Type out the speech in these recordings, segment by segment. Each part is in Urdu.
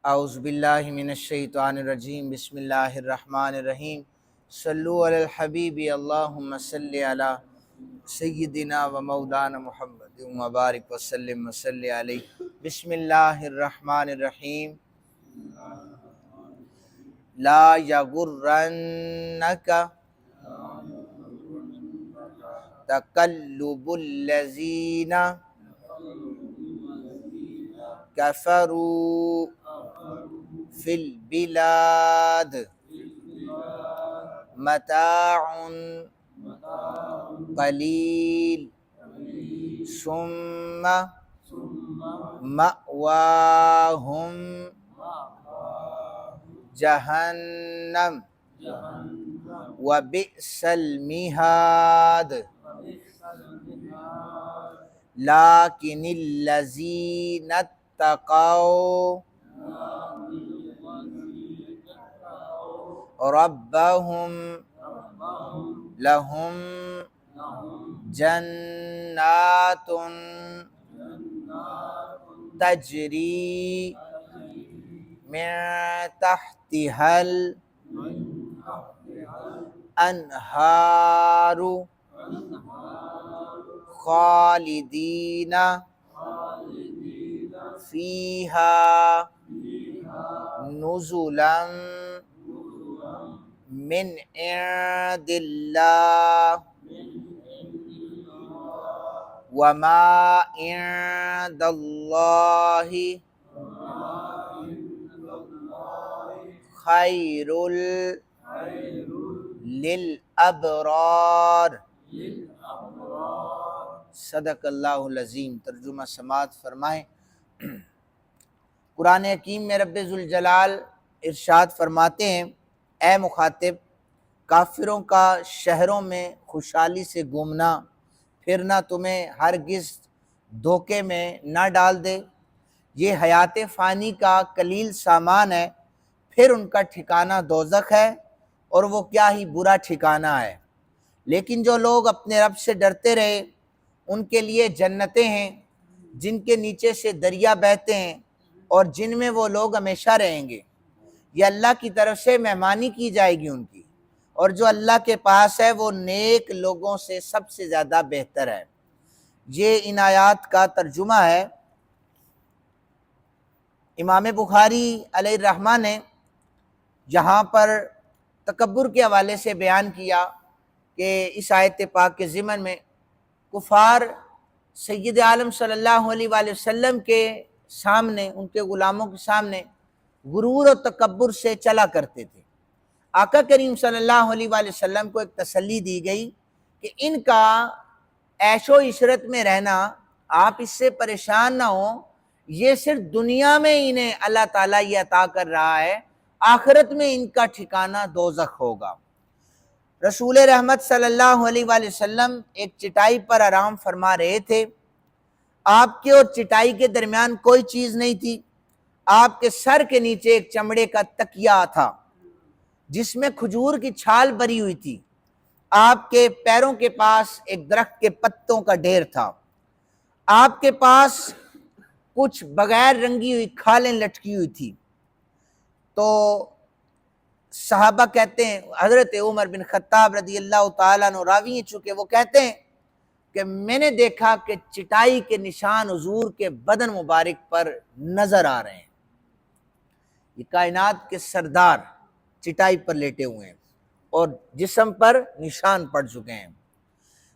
اعوذ باللہ من الشیطان الرجیم بسم اللہ الرحمن الرحیم صلو علی الحبیب اللہم صلی علی سیدنا و مولانا محمد مبارک وسلم وصلی علیہ بسم اللہ الرحمن الرحیم لا یغرنک تقلب الذین کفروا فی البلاد متاع قلیل ثم مأواہم جہنم وبئس المہاد لیکن الذین اتقوا ربهم لهم جنات تجری من تحتها الانہار خالدین فیہا نزلا من عند اللہ وما عند اللہ خیر للابرار۔ صدق اللہ العظیم۔ ترجمہ سماعت فرمائیں۔ قرآن حکیم میں رب ذوالجلال ارشاد فرماتے ہیں، اے مخاطب، کافروں کا شہروں میں خوشحالی سے گھومنا پھرنا تمہیں ہرگز دھوکے میں نہ ڈال دے۔ یہ حیات فانی کا قلیل سامان ہے، پھر ان کا ٹھکانہ دوزخ ہے، اور وہ کیا ہی برا ٹھکانہ ہے۔ لیکن جو لوگ اپنے رب سے ڈرتے رہے ان کے لیے جنتیں ہیں جن کے نیچے سے دریا بہتے ہیں، اور جن میں وہ لوگ ہمیشہ رہیں گے۔ یہ اللہ کی طرف سے مہمانی کی جائے گی ان کی، اور جو اللہ کے پاس ہے وہ نیک لوگوں سے سب سے زیادہ بہتر ہے۔ یہ ان آیات کا ترجمہ ہے۔ امام بخاری علیہ الرحمہ نے یہاں پر تکبر کے حوالے سے بیان کیا کہ اس آیت پاک کے ضمن میں کفار سید عالم صلی اللہ علیہ وآلہ وسلم کے سامنے، ان کے غلاموں کے سامنے غرور و تکبر سے چلا کرتے تھے۔ آقا کریم صلی اللہ علیہ وآلہ وسلم کو ایک تسلی دی گئی کہ ان کا عیش و عشرت میں رہنا، آپ اس سے پریشان نہ ہوں، یہ صرف دنیا میں انہیں اللہ تعالیٰ یہ عطا کر رہا ہے، آخرت میں ان کا ٹھکانہ دوزخ ہوگا۔ رسول رحمت صلی اللہ علیہ وآلہ وسلم ایک چٹائی پر آرام فرما رہے تھے۔ آپ کے اور چٹائی کے درمیان کوئی چیز نہیں تھی۔ آپ کے سر کے نیچے ایک چمڑے کا تکیہ تھا جس میں کھجور کی چھال بری ہوئی تھی۔ آپ کے پیروں کے پاس ایک درخت کے پتوں کا ڈھیر تھا۔ آپ کے پاس کچھ بغیر رنگی ہوئی کھالیں لٹکی ہوئی تھی۔ تو صحابہ کہتے ہیں، حضرت عمر بن خطاب رضی اللہ تعالیٰ عنہ راوی ہیں چونکہ، وہ کہتے ہیں کہ میں نے دیکھا کہ چٹائی کے نشان حضور کے بدن مبارک پر نظر آ رہے ہیں۔ یہ کائنات کے سردار چٹائی پر لیٹے ہوئے ہیں اور جسم پر نشان پڑ چکے ہیں۔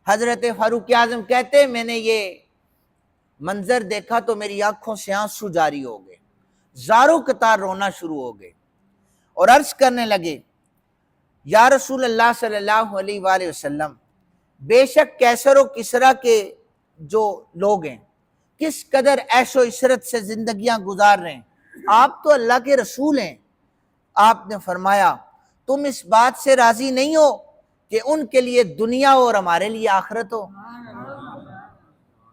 حضرت فاروق اعظم کہتے ہیں میں نے یہ منظر دیکھا تو میری آنکھوں سے آنسو جاری ہو گئے، زاروں قطار رونا شروع ہو گئے، اور عرض کرنے لگے، یا رسول اللہ صلی اللہ علیہ وآلہ وسلم، بے شک کیسر و کسرا کے جو لوگ ہیں کس قدر عیش و عشرت سے زندگیاں گزار رہے ہیں، آپ تو اللہ کے رسول ہیں۔ آپ نے فرمایا تم اس بات سے راضی نہیں ہو کہ ان کے لیے دنیا ہو اور ہمارے لیے آخرت ہو؟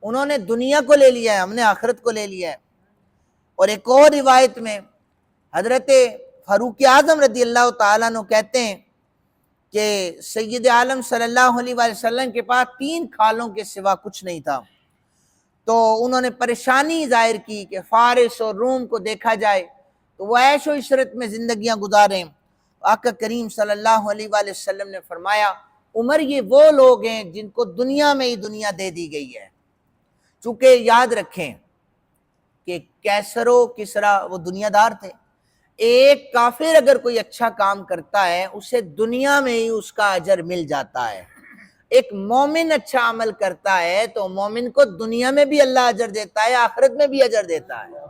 انہوں نے دنیا کو لے لیا ہے، ہم نے آخرت کو لے لیا ہے۔ اور ایک اور روایت میں حضرت فاروق اعظم رضی اللہ تعالیٰ عنہ کہتے ہیں کہ سید عالم صلی اللہ علیہ وآلہ وسلم کے پاس 3 کھالوں کے سوا کچھ نہیں تھا۔ تو انہوں نے پریشانی ظاہر کی کہ فارس اور روم کو دیکھا جائے تو وہ عیش و عشرت میں زندگیاں گزاریں۔ آقا کریم صلی اللہ علیہ وآلہ وسلم نے فرمایا عمر یہ وہ لوگ ہیں جن کو دنیا میں ہی دنیا دے دی گئی ہے، چونکہ یاد رکھیں کہ کیسر و کسرا وہ دنیا دار تھے۔ ایک کافر اگر کوئی اچھا کام کرتا ہے اسے دنیا میں ہی اس کا اجر مل جاتا ہے، ایک مومن اچھا عمل کرتا ہے تو مومن کو دنیا میں بھی اللہ اجر دیتا ہے، آخرت میں بھی اجر دیتا ہے،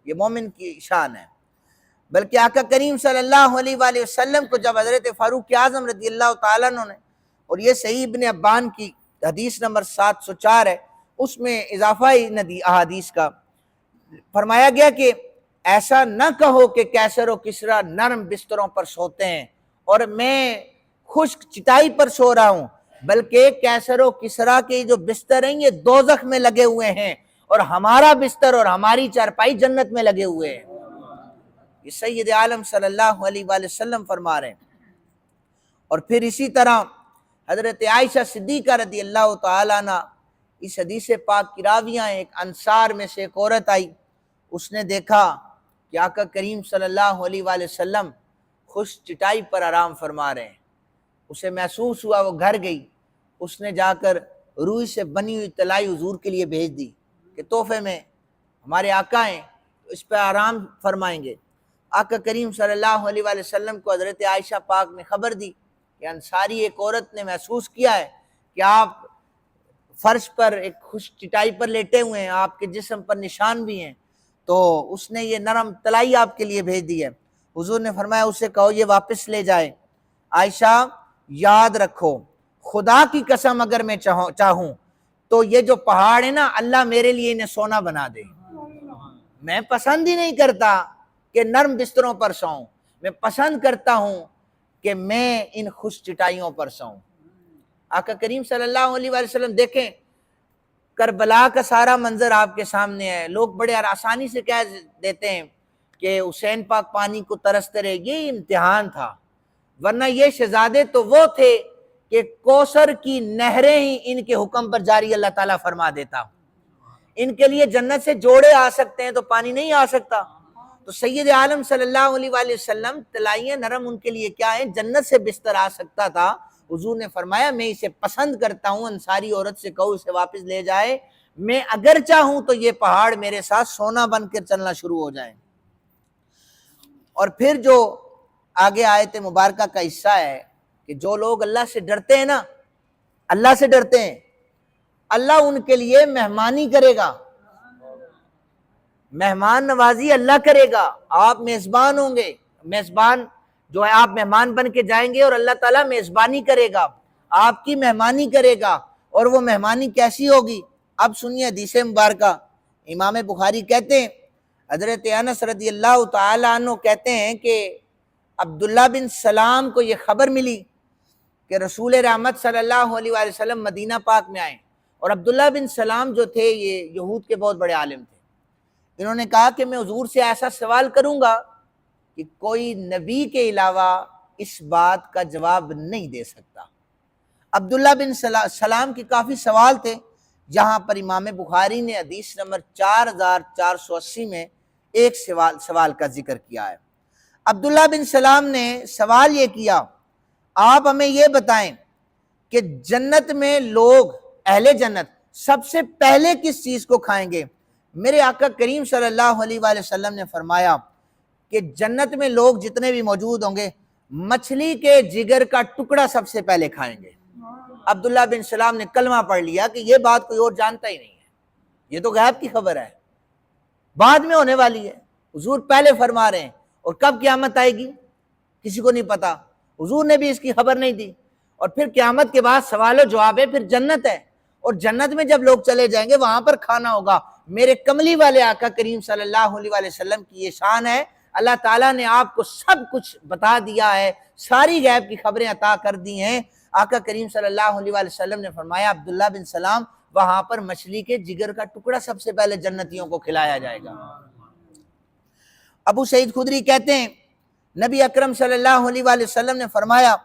یہ مومن کی شان ہے۔ بلکہ آقا کریم صلی اللہ علیہ وآلہ وسلم کو جب حضرت فاروق اعظم رضی اللہ تعالیٰ عنہ نے، اور یہ صحیح ابن ابان کی حدیث نمبر 704 ہے، اس میں اضافہ ہی ندی احادیث کا، فرمایا گیا کہ ایسا نہ کہو کہ کیسر و کسرا نرم بستروں پر سوتے ہیں اور میں خشک چٹائی پر سو رہا ہوں، بلکہ کیسر و کسرا کے جو بستر ہیں یہ دوزخ میں لگے ہوئے ہیں اور ہمارا بستر اور ہماری چارپائی جنت میں لگے ہوئے ہیں۔ یہ سید عالم صلی اللہ علیہ وآلہ وسلم فرما رہے ہیں۔ اور پھر اسی طرح حضرت عائشہ صدیقہ رضی اللہ تعالیٰ عنہ اس حدیث پاک کی راویاں، ایک انصار میں سے ایک عورت آئی، اس نے دیکھا کہ آقا کریم صلی اللہ علیہ وآلہ وسلم خوش چٹائی پر آرام فرما رہے ہیں، اسے محسوس ہوا، وہ گھر گئی، اس نے جا کر روئی سے بنی ہوئی طلائی حضور کے لیے بھیج دی کہ تحفے میں ہمارے آقا ہیں تو اس پہ آرام فرمائیں گے۔ آقا کریم صلی اللہ علیہ وآلہ وسلم کو حضرت عائشہ پاک نے خبر دی کہ انصاری ایک عورت نے محسوس کیا ہے کہ آپ فرش پر ایک خوش چٹائی پر لیٹے ہوئے ہیں، آپ کے جسم پر نشان بھی ہیں، تو اس نے یہ نرم طلائی آپ کے لیے بھیج دی ہے۔ حضور نے فرمایا اسے کہو یہ واپس لے جائے۔ عائشہ یاد رکھو خدا کی قسم اگر میں چاہوں تو یہ جو پہاڑ ہے نا اللہ میرے لیے انہیں سونا بنا دے، میں پسند ہی نہیں کرتا کہ نرم بستروں پر سوؤں، میں پسند کرتا ہوں کہ میں ان خوش چٹائیوں پر سوؤں۔ آقا کریم صلی اللہ علیہ وآلہ وسلم دیکھیں کربلا کا سارا منظر آپ کے سامنے ہے، لوگ بڑے آسانی سے کہہ دیتے ہیں کہ حسین پاک پانی کو ترستے رہے، یہ امتحان تھا، ورنہ یہ شہزادے تو وہ تھے کہ کوثر کی نہریں ہی ان کے حکم پر جاری اللہ تعالیٰ فرما دیتا، ان کے لیے جنت سے جوڑے آ سکتے ہیں تو پانی نہیں آ سکتا۔ تو سید عالم صلی اللہ علیہ وآلہ وسلم طلائیاں نرم ان کے لیے کیا ہیں، جنت سے بستر آ سکتا تھا۔ حضور نے فرمایا میں اسے پسند کرتا ہوں، انصاری عورت سے کہو اسے واپس لے جائے، میں اگر چاہوں تو یہ پہاڑ میرے ساتھ سونا بن کر چلنا شروع ہو جائیں۔ اور پھر جو آگے آیت مبارکہ کا حصہ ہے کہ جو لوگ اللہ سے ڈرتے ہیں نا، اللہ سے ڈرتے ہیں، اللہ ان کے لیے مہمانی کرے گا، مہمان نوازی اللہ کرے گا، آپ میزبان ہوں گے، میزبان جو ہے آپ مہمان بن کے جائیں گے اور اللہ تعالیٰ میزبانی کرے گا، آپ کی مہمانی کرے گا، اور وہ مہمانی کیسی ہوگی؟ اب سنیے حدیث مبارکہ، امام بخاری کہتے ہیں حضرت انس رضی اللہ تعالیٰ عنہ کہتے ہیں کہ عبداللہ بن سلام کو یہ خبر ملی کہ رسول رحمت صلی اللہ علیہ وآلہ وسلم مدینہ پاک میں آئے، اور عبداللہ بن سلام جو تھے یہ یہود کے بہت بڑے عالم تھے، انہوں نے کہا کہ میں حضور سے ایسا سوال کروں گا کہ کوئی نبی کے علاوہ اس بات کا جواب نہیں دے سکتا۔ عبداللہ بن سلام کے کافی سوال تھے، جہاں پر امام بخاری نے حدیث نمبر 4480 میں ایک سوال کا ذکر کیا ہے۔ عبداللہ بن سلام نے سوال یہ کیا، آپ ہمیں یہ بتائیں کہ جنت میں لوگ اہل جنت سب سے پہلے کس چیز کو کھائیں گے؟ میرے آقا کریم صلی اللہ علیہ وآلہ وسلم نے فرمایا کہ جنت میں لوگ جتنے بھی موجود ہوں گے مچھلی کے جگر کا ٹکڑا سب سے پہلے کھائیں گے۔ عبداللہ بن سلام نے کلمہ پڑھ لیا کہ یہ بات کوئی اور جانتا ہی نہیں ہے، یہ تو غیب کی خبر ہے، بعد میں ہونے والی ہے، حضور پہلے فرما رہے ہیں، اور کب قیامت آئے گی کسی کو نہیں پتا، حضور نے بھی اس کی خبر نہیں دی۔ اور پھر قیامت کے بعد سوال و جواب ہے، پھر جنت ہے، اور جنت میں جب لوگ چلے جائیں گے وہاں پر کھانا ہوگا۔ میرے کملی والے آقا کریم صلی اللہ علیہ وآلہ وسلم کی یہ شان ہے، اللہ تعالیٰ نے آپ کو سب کچھ بتا دیا ہے، ساری غیب کی خبریں عطا کر دی ہیں۔ آقا کریم صلی اللہ علیہ وآلہ وسلم نے فرمایا عبداللہ بن سلام وہاں پر مچھلی کے جگر کا ٹکڑا سب سے پہلے جنتیوں کو کھلایا جائے گا۔ ابو سعید خدری کہتے ہیں نبی اکرم صلی اللہ علیہ وآلہ وسلم نے فرمایا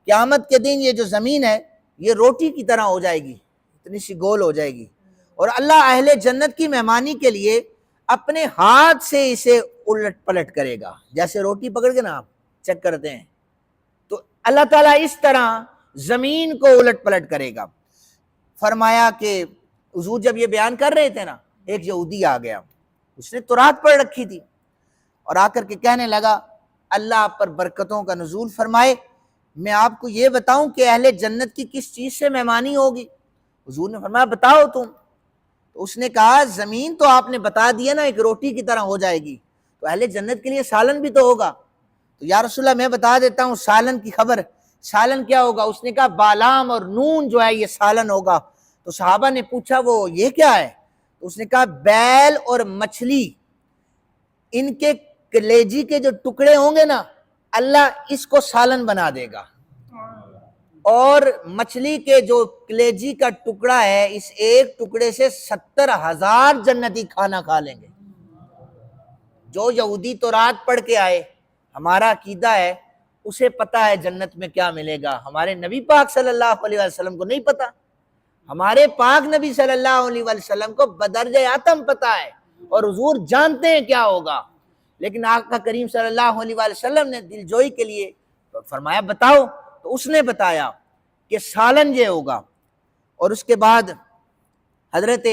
قیامت کے دن یہ جو زمین ہے یہ روٹی کی طرح ہو جائے گی، اتنی سی گول ہو جائے گی، اور اللہ اہل جنت کی مہمانی کے لیے اپنے ہاتھ سے اسے الٹ پلٹ کرے گا، جیسے روٹی پکڑ کے نا آپ چیک کرتے ہیں، تو اللہ تعالیٰ اس طرح زمین کو الٹ پلٹ کرے گا۔ فرمایا کہ حضور جب یہ بیان کر رہے تھے نا، ایک یہودی آ گیا، اس نے تورات پڑھ رکھی تھی، اور آ کر کے کہنے لگا اللہ آپ پر برکتوں کا نزول فرمائے، میں آپ کو یہ بتاؤں کہ اہل جنت کی کس چیز سے مہمانی ہوگی؟ حضور نے فرمایا بتاؤ تم۔ تو اس نے کہا زمین تو آپ نے بتا دیا نا ایک روٹی کی طرح ہو جائے گی، تو اہل جنت کے لیے سالن بھی تو ہوگا۔ تو یا رسول اللہ میں بتا دیتا ہوں سالن کی خبر، سالن کیا ہوگا؟ اس نے کہا بالام اور نون جو ہے یہ سالن ہوگا۔ تو صحابہ نے پوچھا وہ یہ کیا ہے؟ تو اس نے کہا بیل اور مچھلی، ان کے کلیجی کے جو ٹکڑے ہوں گے نا، اللہ اس کو سالن بنا دے گا، اور مچھلی کے جو کلیجی کا ٹکڑا ہے، اس ایک ٹکڑے سے 70,000 جنتی کھانا کھا لیں گے۔ جو یہودی تورات پڑھ کے آئے، ہمارا عقیدہ ہے اسے پتا ہے جنت میں کیا ملے گا، ہمارے نبی پاک صلی اللہ علیہ وسلم کو نہیں پتا۔ ہمارے پاک نبی صلی اللہ علیہ وسلم کو بدرجہ اتم پتا ہے، اور حضور جانتے ہیں کیا ہوگا، لیکن آقا کریم صلی اللہ علیہ وسلم نے دل جوئی کے لیے فرمایا بتاؤ، تو اس نے بتایا کہ سالن یہ ہوگا۔ اور اس کے بعد حضرت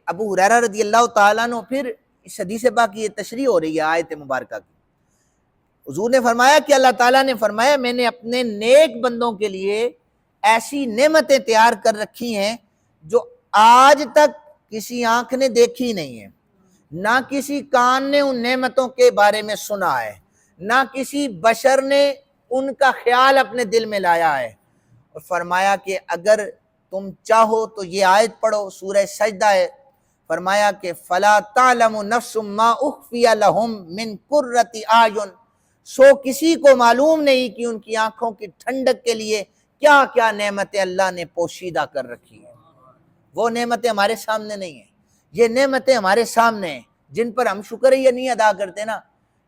ابو ہریرہ رضی اللہ تعالیٰ عنہ، پھر اس حدیث پاک کی یہ تشریح ہو رہی ہے آیت مبارکہ کی، حضور نے فرمایا کہ اللہ تعالیٰ نے فرمایا میں نے اپنے نیک بندوں کے لیے ایسی نعمتیں تیار کر رکھی ہیں جو آج تک کسی آنکھ نے دیکھی نہیں ہے، نہ کسی کان نے ان نعمتوں کے بارے میں سنا ہے، نہ کسی بشر نے ان کا خیال اپنے دل میں لایا ہے۔ اور فرمایا کہ اگر تم چاہو تو یہ آیت پڑھو، سورہ سجدہ ہے، فرمایا کہ فَلَا تَعْلَمُ نَفْسٌ مَا أُخْفِيَ لَهُم مِّن قُرَّةِ أَعْيُنٍ، سو کسی کو معلوم نہیں کہ ان کی آنکھوں کی ٹھنڈک کے لیے کیا کیا نعمتیں اللہ نے پوشیدہ کر رکھی ہیں۔ وہ نعمتیں ہمارے سامنے نہیں ہیں، یہ نعمتیں ہمارے سامنے ہیں جن پر ہم شکریہ نہیں ادا کرتے نا۔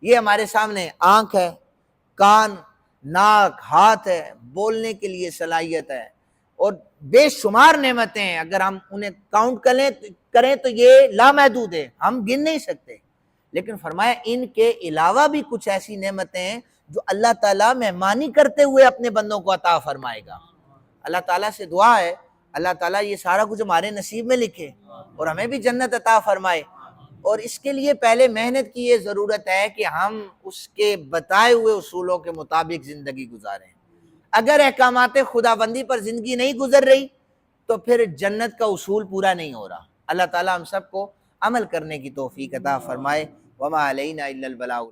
یہ ہمارے سامنے آنکھ ہے، کان، ناک، ہاتھ ہے، بولنے کے لیے صلاحیت ہے، اور بے شمار نعمتیں ہیں، اگر ہم انہیں کاؤنٹ کریں تو یہ لامحدود ہے، ہم گن نہیں سکتے۔ لیکن فرمایا ان کے علاوہ بھی کچھ ایسی نعمتیں ہیں جو اللہ تعالیٰ مہمانی کرتے ہوئے اپنے بندوں کو عطا فرمائے گا۔ اللہ تعالیٰ سے دعا ہے اللہ تعالیٰ یہ سارا کچھ ہمارے نصیب میں لکھے اور ہمیں بھی جنت عطا فرمائے، اور اس کے لیے پہلے محنت کی یہ ضرورت ہے کہ ہم اس کے بتائے ہوئے اصولوں کے مطابق زندگی گزاریں۔ اگر احکامات خداوندی پر زندگی نہیں گزر رہی تو پھر جنت کا اصول پورا نہیں ہو رہا۔ اللہ تعالیٰ ہم سب کو عمل کرنے کی توفیق عطا فرمائے۔ وما علینا الا البلاغ۔